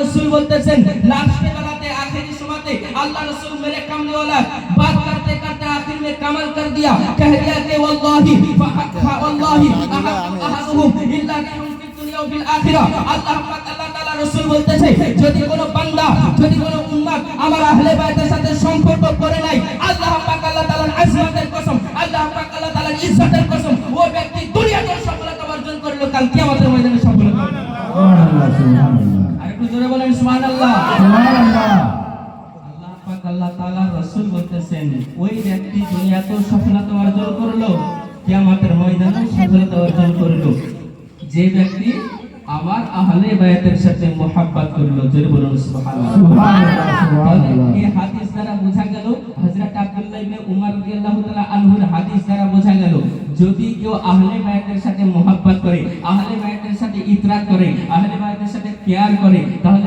रसूल बोलतेছেন लास्ट बेलाते आखिरी समाते अल्लाह रसूल मेरे कमले वाला बात करते करते आखिर में कमल कर दिया कह दिया कि वल्लाही वल्लाही अहदुहुम इल्ला बिहुम दुनिया व फिल आखिरा अल्लाह पाक अल्लाह ताआला रसूल बोलতেছে যদি কোনো বান্দা যদি কোনো উম্মত আমার আহলে বাইতের সাথে সম্পর্ক করে নাই আল্লাহ পাক আল্লাহ তাআলার আজমতের কসম আল্লাহ পাক আল্লাহ তাআলার ইজ্জতের কসম ও ব্যক্তি দুনিয়াতে সফলতা অর্জন করলো কাল কিয়ামতের ময়দানে সফলতা সুবহানাল্লাহ সুবহানাল্লাহ আরেকটু জোরে বলেন সুবহানাল্লাহ সুবহানাল্লাহ আল্লাহ পাক আল্লাহ তাআলার রাসূল বলতেছেন ওই ব্যক্তি দুনিয়াতে সফলতা অর্জন করলো কিয়ামতের ময়দানে সফলতা অর্জন করলো যে ব্যক্তি আমার আহলে বায়াতের সাথে মোহাব্বত করলো জোরে বলুন সুবহানাল্লাহ সুবহানাল্লাহ এই হাদিস দ্বারা বোঝা গেল হযরত আব্দুল্লাহ ইবনে উমর রাদিয়াল্লাহু তাআলা আনহুর হাদিস দ্বারা বোঝা গেল যদি কেউ আহলে বায়াতের সাথে মোহাব্বত করে আহলে বায়াতের সাথে ইতরাত করে আহলে বায়াতের সাথে প্যার করে তাহলে